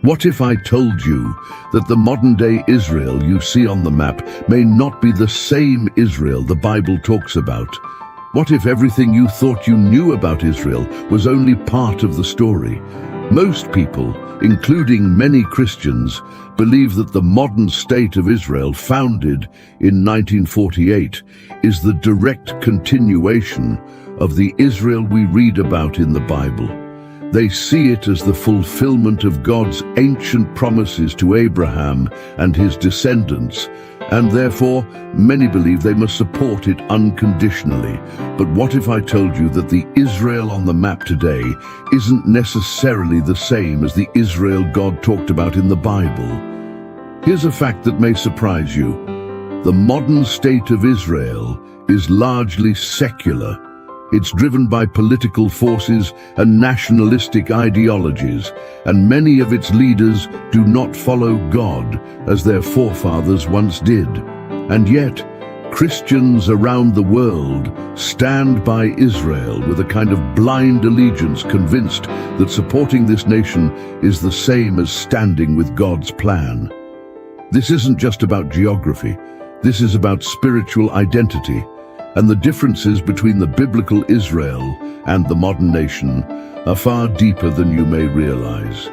What if I told you that the modern-day Israel you see on the map may not be the same Israel the Bible talks about? What if everything you thought you knew about Israel was only part of the story? Most people, including many Christians, believe that the modern state of Israel, founded in 1948, is the direct continuation of the Israel we read about in the Bible. They see it as the fulfillment of God's ancient promises to Abraham and his descendants, and therefore many believe they must support it unconditionally. But what if I told you that the Israel on the map today isn't necessarily the same as the Israel God talked about in the Bible? Here's a fact that may surprise you. The modern state of Israel is largely secular. It's driven by political forces and nationalistic ideologies, and many of its leaders do not follow God as their forefathers once did. And yet, Christians around the world stand by Israel with a kind of blind allegiance, convinced that supporting this nation is the same as standing with God's plan. This isn't just about geography. This is about spiritual identity. And the differences between the biblical Israel and the modern nation are far deeper than you may realize.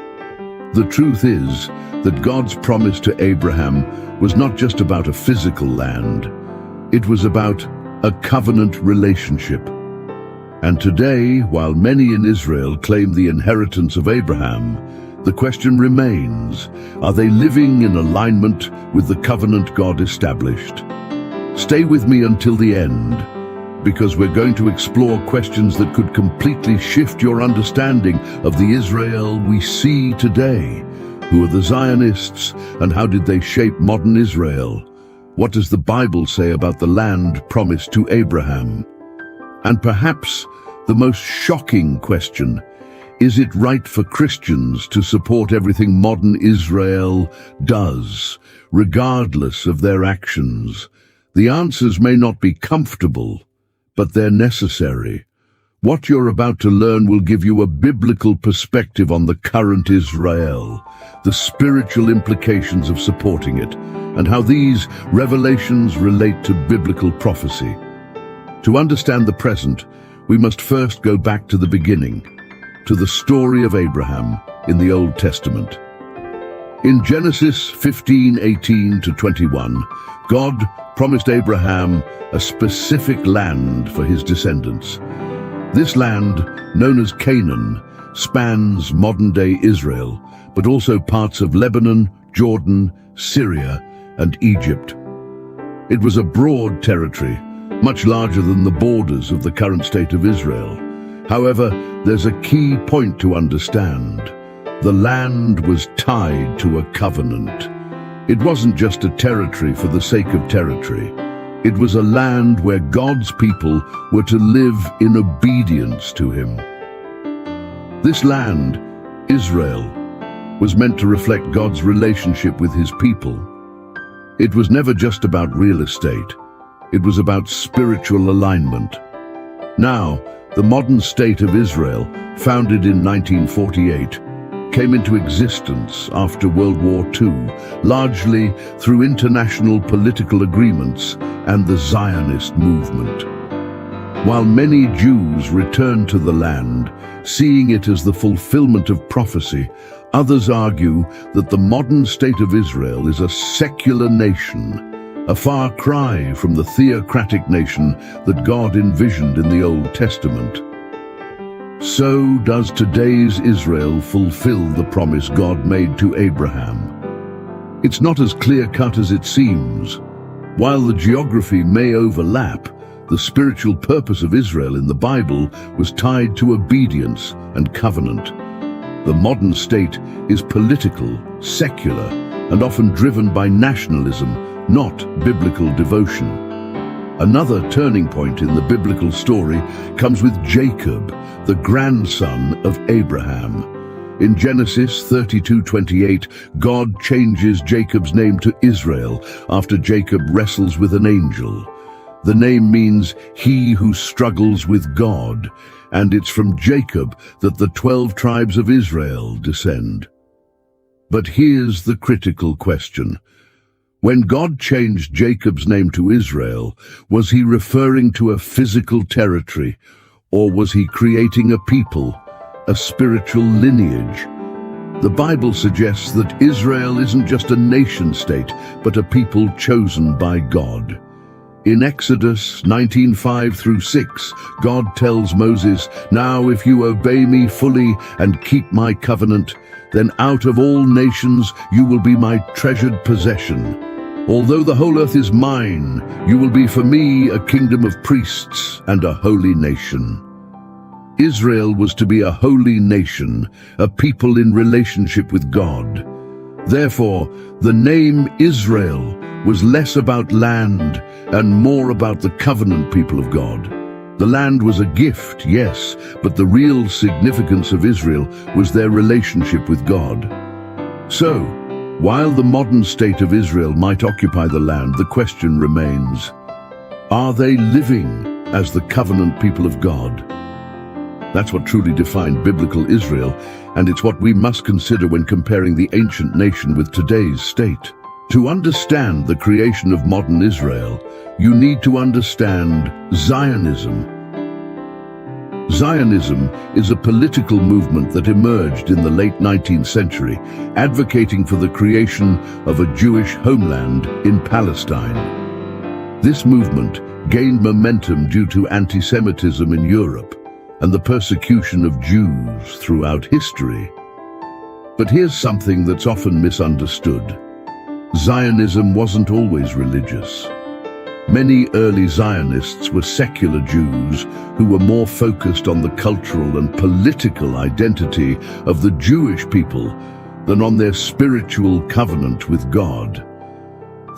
The truth is that God's promise to Abraham was not just about a physical land. It was about a covenant relationship. And today, while many in Israel claim the inheritance of Abraham, the question remains, are they living in alignment with the covenant God established? Stay with me until the end, because we're going to explore questions that could completely shift your understanding of the Israel we see today. Who are the Zionists, and how did they shape modern Israel? What does the Bible say about the land promised to Abraham? And perhaps the most shocking question, is it right for Christians to support everything modern Israel does, regardless of their actions? The answers may not be comfortable, but they're necessary. What you're about to learn will give you a biblical perspective on the current Israel, the spiritual implications of supporting it, and how these revelations relate to biblical prophecy. To understand the present, we must first go back to the beginning, to the story of Abraham in the Old Testament. In Genesis 15:18-21, God promised Abraham a specific land for his descendants. This land, known as Canaan, spans modern-day Israel, but also parts of Lebanon, Jordan, Syria, and Egypt. It was a broad territory, much larger than the borders of the current state of Israel. However, there's a key point to understand. The land was tied to a covenant. It wasn't just a territory for the sake of territory. It was a land where God's people were to live in obedience to him. This land, Israel, was meant to reflect God's relationship with his people. It was never just about real estate. It was about spiritual alignment. Now, the modern state of Israel, founded in 1948, came into existence after World War II, largely through international political agreements and the Zionist movement. While many Jews returned to the land, seeing it as the fulfillment of prophecy, others argue that the modern state of Israel is a secular nation, a far cry from the theocratic nation that God envisioned in the Old Testament. So does today's Israel fulfill the promise God made to Abraham? It's not as clear-cut as it seems. While the geography may overlap, the spiritual purpose of Israel in the Bible was tied to obedience and covenant. The modern state is political, secular, and often driven by nationalism, not biblical devotion. Another turning point in the biblical story comes with Jacob, the grandson of Abraham. In Genesis 32:28, God changes Jacob's name to Israel after Jacob wrestles with an angel. The name means he who struggles with God, and it's from Jacob that the 12 tribes of Israel descend. But here's the critical question. When God changed Jacob's name to Israel, was he referring to a physical territory, or was he creating a people, a spiritual lineage? The Bible suggests that Israel isn't just a nation-state, but a people chosen by God. In Exodus 19:5-6, God tells Moses, "Now if you obey me fully and keep my covenant, then out of all nations you will be my treasured possession. Although the whole earth is mine, you will be for me a kingdom of priests and a holy nation." Israel was to be a holy nation, a people in relationship with God. Therefore, the name Israel was less about land and more about the covenant people of God. The land was a gift, yes, but the real significance of Israel was their relationship with God. So, while the modern state of Israel might occupy the land, the question remains, are they living as the covenant people of God? That's what truly defined biblical Israel, and it's what we must consider when comparing the ancient nation with today's state. To understand the creation of modern Israel, you need to understand Zionism. Zionism is a political movement that emerged in the late 19th century, advocating for the creation of a Jewish homeland in Palestine. This movement gained momentum due to anti-Semitism in Europe and the persecution of Jews throughout history. But here's something that's often misunderstood. Zionism wasn't always religious. Many early Zionists were secular Jews who were more focused on the cultural and political identity of the Jewish people than on their spiritual covenant with God.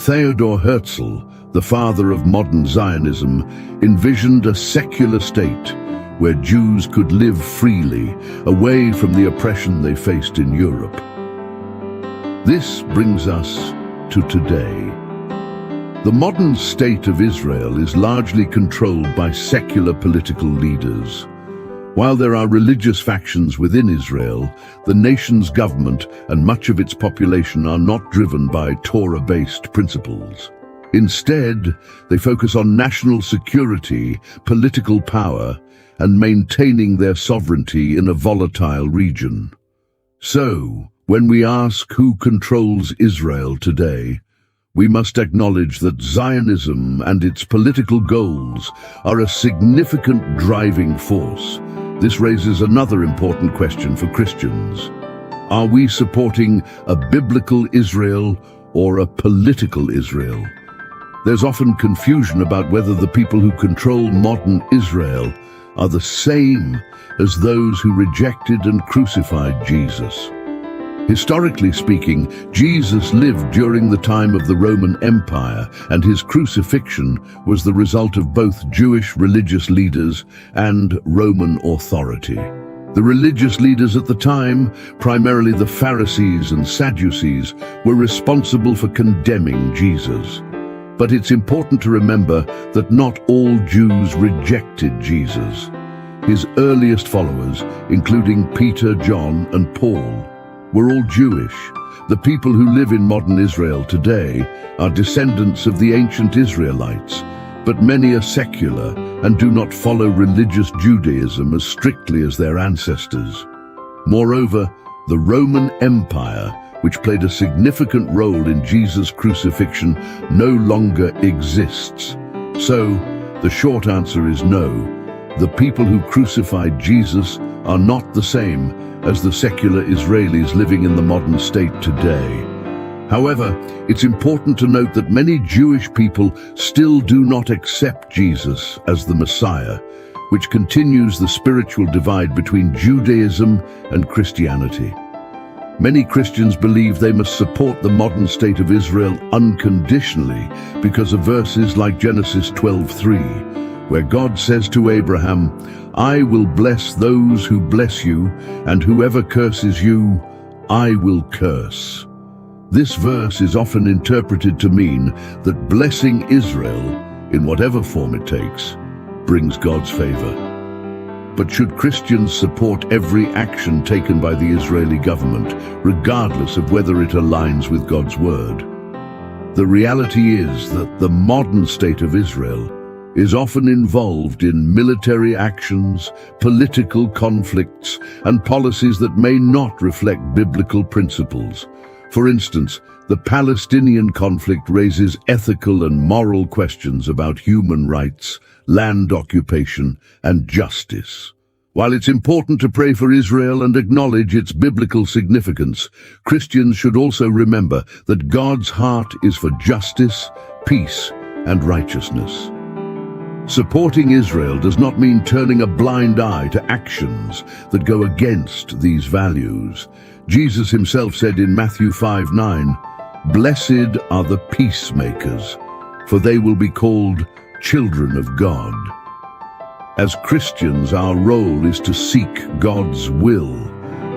Theodor Herzl, the father of modern Zionism, envisioned a secular state where Jews could live freely, away from the oppression they faced in Europe. This brings us to today. The modern state of Israel is largely controlled by secular political leaders. While there are religious factions within Israel, the nation's government and much of its population are not driven by Torah-based principles. Instead, they focus on national security, political power, and maintaining their sovereignty in a volatile region. So, when we ask who controls Israel today, we must acknowledge that Zionism and its political goals are a significant driving force. This raises another important question for Christians. Are we supporting a biblical Israel or a political Israel? There's often confusion about whether the people who control modern Israel are the same as those who rejected and crucified Jesus. Historically speaking, Jesus lived during the time of the Roman Empire, and his crucifixion was the result of both Jewish religious leaders and Roman authority. The religious leaders at the time, primarily the Pharisees and Sadducees, were responsible for condemning Jesus. But it's important to remember that not all Jews rejected Jesus. His earliest followers, including Peter, John, and Paul, were all Jewish. The people who live in modern Israel today are descendants of the ancient Israelites, but many are secular and do not follow religious Judaism as strictly as their ancestors. Moreover, the Roman Empire, which played a significant role in Jesus' crucifixion, no longer exists. So, the short answer is no. The people who crucified Jesus are not the same as the secular Israelis living in the modern state today. However, it's important to note that many Jewish people still do not accept Jesus as the Messiah, which continues the spiritual divide between Judaism and Christianity. Many Christians believe they must support the modern state of Israel unconditionally because of verses like Genesis 12:3, where God says to Abraham, "I will bless those who bless you, and whoever curses you, I will curse." This verse is often interpreted to mean that blessing Israel, in whatever form it takes, brings God's favor. But should Christians support every action taken by the Israeli government, regardless of whether it aligns with God's word? The reality is that the modern state of Israel is often involved in military actions, political conflicts, and policies that may not reflect biblical principles. For instance, the Palestinian conflict raises ethical and moral questions about human rights, land occupation, and justice. While it's important to pray for Israel and acknowledge its biblical significance, Christians should also remember that God's heart is for justice, peace, and righteousness. Supporting Israel does not mean turning a blind eye to actions that go against these values. Jesus himself said in Matthew 5:9, "Blessed are the peacemakers, for they will be called children of God." As Christians, our role is to seek God's will,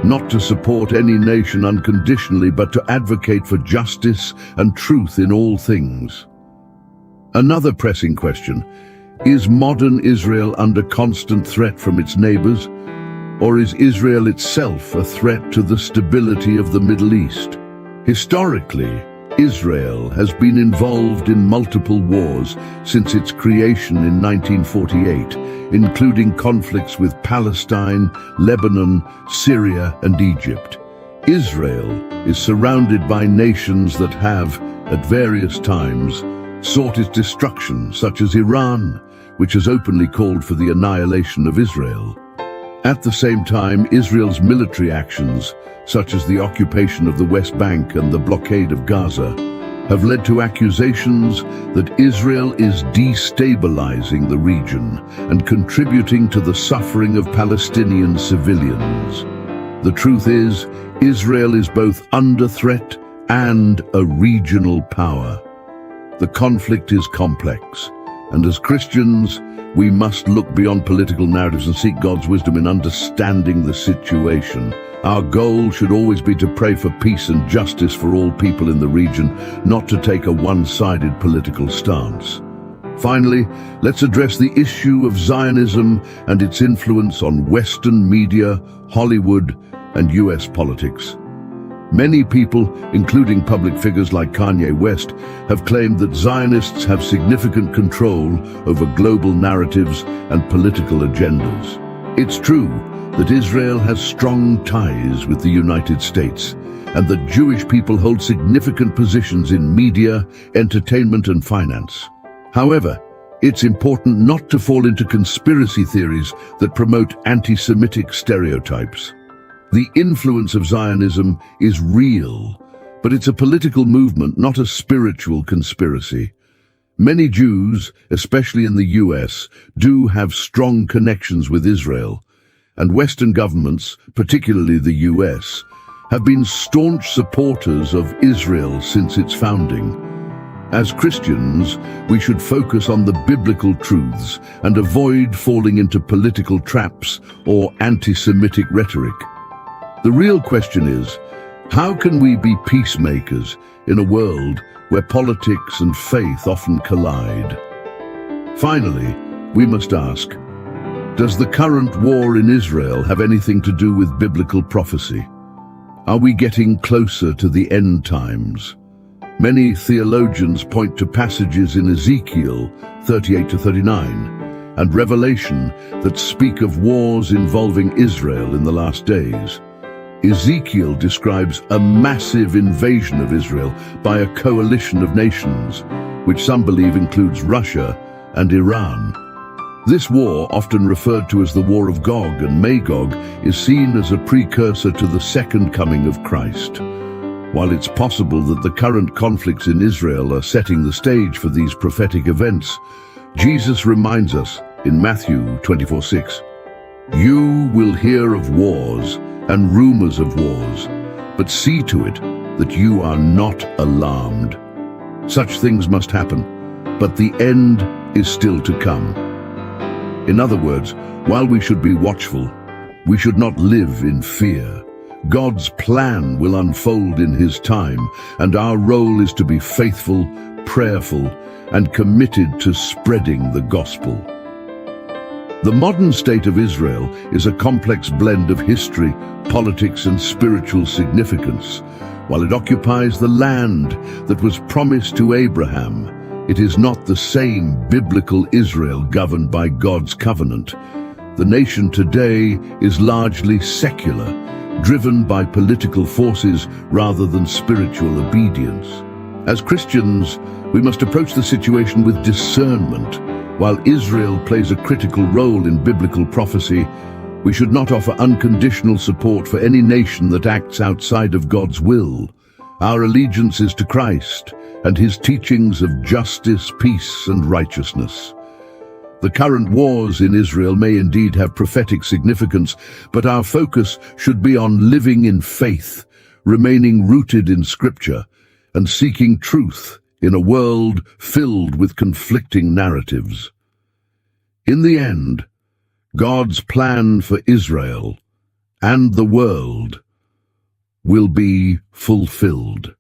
not to support any nation unconditionally, but to advocate for justice and truth in all things. Another pressing question: is modern Israel under constant threat from its neighbors, or is Israel itself a threat to the stability of the Middle East? Historically, Israel has been involved in multiple wars since its creation in 1948, including conflicts with Palestine, Lebanon, Syria, and Egypt. Israel is surrounded by nations that have, at various times, sought its destruction, such as Iran, which has openly called for the annihilation of Israel. At the same time, Israel's military actions, such as the occupation of the West Bank and the blockade of Gaza, have led to accusations that Israel is destabilizing the region and contributing to the suffering of Palestinian civilians. The truth is, Israel is both under threat and a regional power. The conflict is complex, and as Christians, we must look beyond political narratives and seek God's wisdom in understanding the situation. Our goal should always be to pray for peace and justice for all people in the region, not to take a one-sided political stance. Finally, let's address the issue of Zionism and its influence on Western media, Hollywood, and US politics. Many people, including public figures like Kanye West, have claimed that Zionists have significant control over global narratives and political agendas. It's true that Israel has strong ties with the United States, and that Jewish people hold significant positions in media, entertainment, and finance. However, it's important not to fall into conspiracy theories that promote anti-Semitic stereotypes. The influence of Zionism is real, but it's a political movement, not a spiritual conspiracy. Many Jews, especially in the US, do have strong connections with Israel, and Western governments, particularly the US, have been staunch supporters of Israel since its founding. As Christians, we should focus on the biblical truths and avoid falling into political traps or anti-Semitic rhetoric. The real question is, how can we be peacemakers in a world where politics and faith often collide? Finally, we must ask, does the current war in Israel have anything to do with biblical prophecy? Are we getting closer to the end times? Many theologians point to passages in Ezekiel 38-39 and Revelation that speak of wars involving Israel in the last days. Ezekiel describes a massive invasion of Israel by a coalition of nations, which some believe includes Russia and Iran. This war, often referred to as the War of Gog and Magog, is seen as a precursor to the second coming of Christ. While it's possible that the current conflicts in Israel are setting the stage for these prophetic events, Jesus reminds us in Matthew 24:6, "You will hear of wars and rumors of wars, but see to it that you are not alarmed. Such things must happen, but the end is still to come." In other words, while we should be watchful, we should not live in fear. God's plan will unfold in His time, and our role is to be faithful, prayerful, and committed to spreading the gospel. The modern state of Israel is a complex blend of history, politics, and spiritual significance. While it occupies the land that was promised to Abraham, it is not the same biblical Israel governed by God's covenant. The nation today is largely secular, driven by political forces rather than spiritual obedience. As Christians, we must approach the situation with discernment. While Israel plays a critical role in biblical prophecy, we should not offer unconditional support for any nation that acts outside of God's will. Our allegiance is to Christ and his teachings of justice, peace, and righteousness. The current wars in Israel may indeed have prophetic significance, but our focus should be on living in faith, remaining rooted in Scripture, and seeking truth in a world filled with conflicting narratives. In the end, God's plan for Israel and the world will be fulfilled.